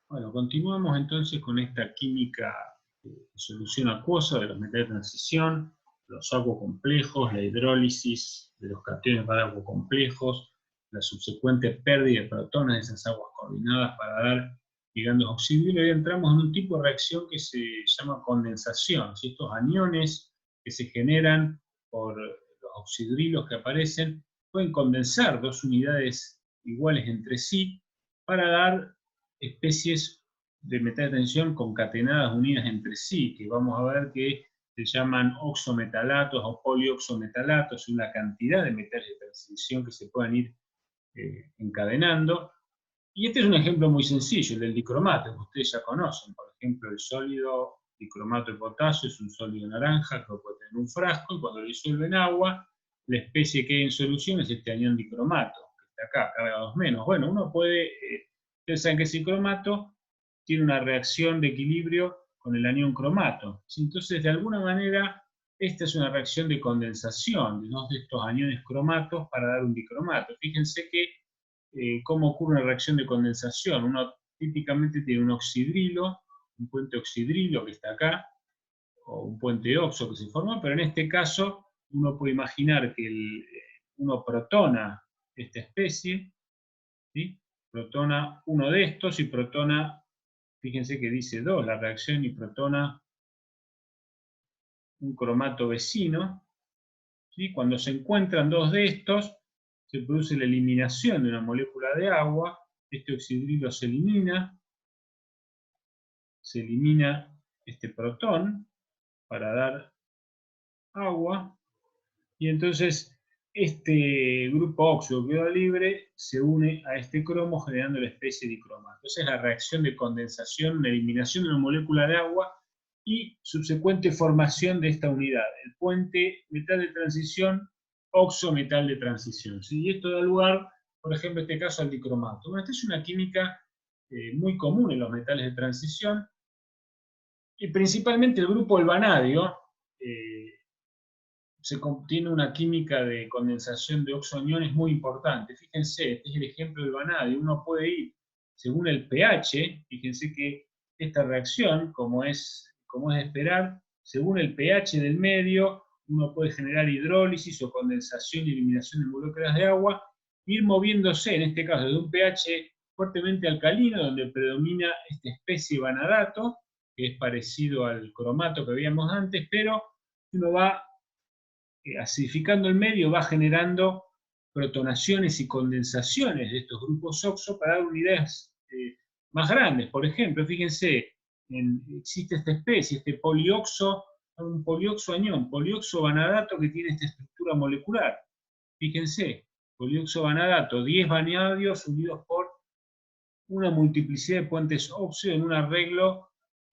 Bueno, continuamos entonces con esta química de solución acuosa de los metales de transición, los acuocomplejos, la hidrólisis de los cationes para acuocomplejos, la subsecuente pérdida de protones de esas aguas coordinadas para dar ligandos oxidrilos. Y entramos en un tipo de reacción que se llama condensación. Si estos aniones que se generan por los oxidrilos que aparecen pueden condensar dos unidades iguales entre sí para dar especies de metales de tensión concatenadas, unidas entre sí, que vamos a ver que se llaman oxometalatos o polioxometalatos, una cantidad de metales de transición que se pueden ir encadenando. Y este es un ejemplo muy sencillo, el del dicromato, que ustedes ya conocen. Por ejemplo, el sólido dicromato de potasio es un sólido naranja que lo puede tener en un frasco, y cuando lo disuelve en agua, la especie que hay en solución es este anión dicromato, que está acá, carga 2-. Bueno, uno puede, ustedes saben que ese cromato tiene una reacción de equilibrio con el anión cromato. Entonces, de alguna manera, esta es una reacción de condensación de dos de estos aniones cromatos para dar un dicromato. Fíjense que cómo ocurre una reacción de condensación. Uno típicamente tiene un oxidrilo, un puente oxidrilo que está acá, o un puente oxo que se forma, pero en este caso uno puede imaginar que uno protona esta especie, ¿sí? Protona uno de estos y protona, fíjense que dice 2 la reacción, y protona un cromato vecino. ¿Sí? Cuando se encuentran dos de estos, se produce la eliminación de una molécula de agua, este oxidrilo se elimina este protón para dar agua, y entonces este grupo óxido que queda libre se une a este cromo generando la especie de dicromato. Esa es la reacción de condensación, la eliminación de una molécula de agua y subsecuente formación de esta unidad, el puente metal de transición, oxo-metal de transición. ¿Sí? Y esto da lugar, por ejemplo, en este caso al dicromato. Bueno, esta es una química muy común en los metales de transición, y principalmente el grupo del vanadio tiene una química de condensación de oxoaniones muy importante. Fíjense, este es el ejemplo del vanadio. Uno puede ir, según el pH, fíjense que esta reacción, como es de esperar, según el pH del medio, uno puede generar hidrólisis o condensación y eliminación de moléculas de agua, ir moviéndose, en este caso, de un pH fuertemente alcalino, donde predomina esta especie vanadato, que es parecido al cromato que veíamos antes, pero uno va acidificando el medio, va generando protonaciones y condensaciones de estos grupos oxo para dar unidades más grandes. Por ejemplo, fíjense, existe esta especie, este polioxo, un polioxo anión, polioxo vanadato, que tiene esta estructura molecular. Fíjense, polioxo vanadato, 10 vanadios unidos por una multiplicidad de puentes óxido en un arreglo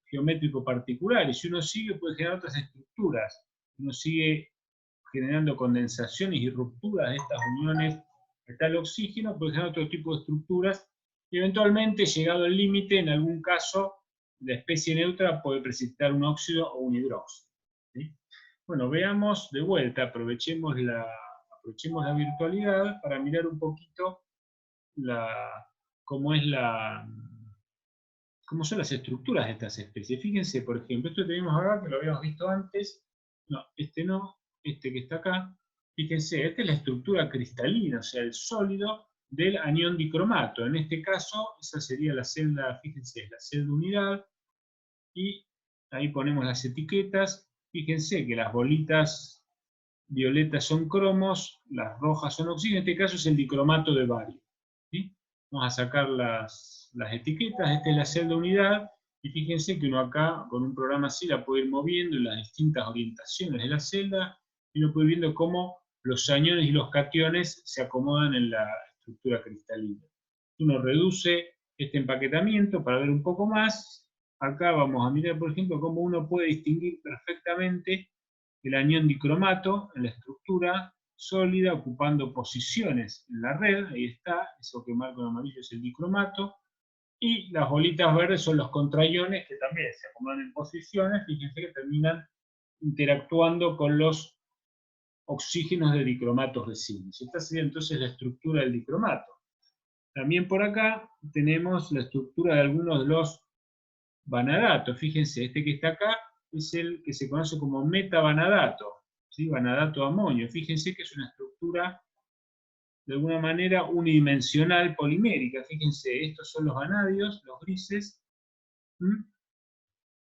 geométrico particular. Y si uno sigue, puede generar otras estructuras. Uno sigue generando condensaciones y rupturas de estas uniones metal-oxígeno, puede generar otro tipo de estructuras, y eventualmente, llegado el límite, en algún caso, la especie neutra puede precipitar un óxido o un hidróxido. ¿Sí? Bueno, veamos de vuelta, aprovechemos la virtualidad para mirar un poquito la, cómo es cómo son las estructuras de estas especies. Fíjense, por ejemplo, esto que tenemos acá, que lo habíamos visto antes, no, este que está acá, fíjense, esta es la estructura cristalina, o sea, el sólido del anión dicromato. En este caso, esa sería la celda, fíjense, la celda unidad, y ahí ponemos las etiquetas. Fíjense que las bolitas violetas son cromos, las rojas son oxígeno, en este caso es el dicromato de bario. ¿Sí? Vamos a sacar las etiquetas, esta es la celda unidad, y fíjense que uno acá, con un programa así, la puede ir moviendo en las distintas orientaciones de la celda, y uno puede ir viendo cómo los aniones y los cationes se acomodan en la estructura cristalina. Uno reduce este empaquetamiento para ver un poco más. Acá vamos a mirar, por ejemplo, cómo uno puede distinguir perfectamente el anión dicromato en la estructura sólida, ocupando posiciones en la red. Ahí está, eso que marco en amarillo es el dicromato, y las bolitas verdes son los contraiones, que también se acomodan en posiciones. Fíjense que terminan interactuando con los oxígenos de dicromatos vecinos. Esta sería entonces la estructura del dicromato. También por acá tenemos la estructura de algunos de los vanadatos. Fíjense, este que está acá es el que se conoce como metavanadato, ¿sí? Vanadato amonio. Fíjense que es una estructura de alguna manera unidimensional polimérica. Fíjense, estos son los vanadios, los grises.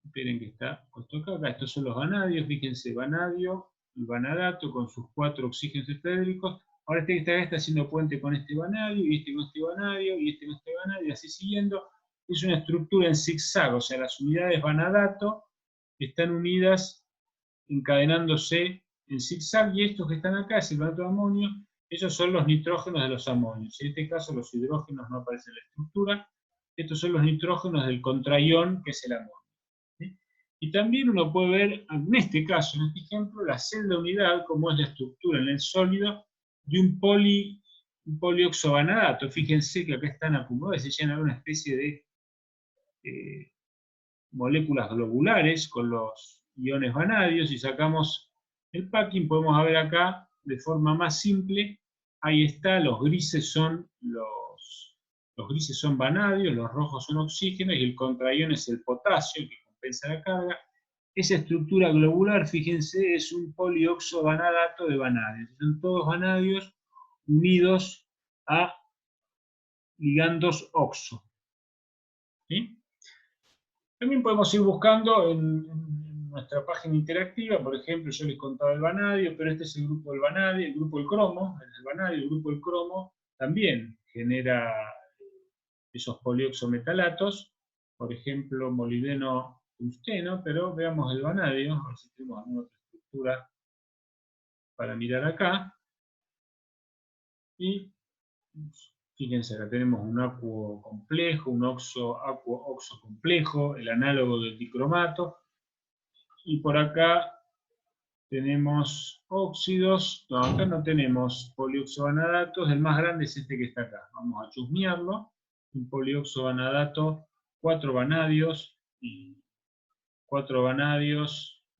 Esperen que está puesto acá. Estos son los vanadios. Fíjense, vanadio, el vanadato con sus 4 oxígenos tetraédricos. Ahora este que está acá está haciendo puente con este vanadio, y este con este vanadio, y este con este vanadio, y así siguiendo. Es una estructura en zigzag, o sea, las unidades vanadato están unidas, encadenándose en zigzag, y estos que están acá, es el vanato de amonio, esos son los nitrógenos de los amonios. En este caso los hidrógenos no aparecen en la estructura. Estos son los nitrógenos del contraión, que es el amonio. ¿Sí? Y también uno puede ver, en este caso, en este ejemplo, la celda unidad, como es la estructura en el sólido de un polioxovanadato. Fíjense que acá están acumuladas, se llaman una especie de moléculas globulares con los iones vanadios, y sacamos el packing, podemos ver acá de forma más simple. Ahí está, los grises son vanadios, los rojos son oxígenos, y el contraión es el potasio, que compensa la carga. Esa estructura globular, fíjense, es un polioxovanadato de vanadios. Son todos vanadios unidos a ligandos oxo. ¿Sí? También podemos ir buscando en nuestra página interactiva. Por ejemplo, yo les contaba el vanadio, pero este es el grupo del vanadio, el grupo del cromo, el vanadio, el grupo del cromo también genera esos polioxometalatos, por ejemplo, molibdeno tungsteno, pero veamos el vanadio, a ver si tenemos alguna otra estructura para mirar acá. Y fíjense, acá tenemos un acuo complejo, un acuo-oxo complejo, el análogo del dicromato. Y por acá tenemos óxidos. No, acá no tenemos polioxovanadatos. El más grande es este que está acá. Vamos a chusmearlo. Un polioxovanadato, 4 vanadios y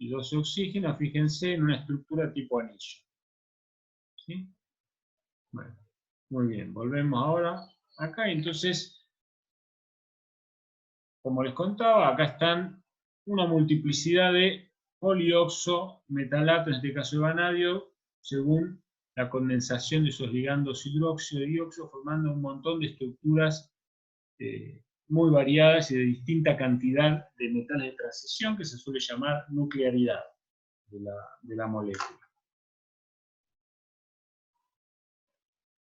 12 oxígenos. Fíjense, en una estructura tipo anillo. ¿Sí? Bueno, muy bien. Volvemos ahora acá. Entonces, como les contaba, acá están una multiplicidad de polioxometalato, en este caso de vanadio, según la condensación de esos ligandos hidróxido y dioxo, formando un montón de estructuras muy variadas y de distinta cantidad de metales de transición, que se suele llamar nuclearidad de la molécula.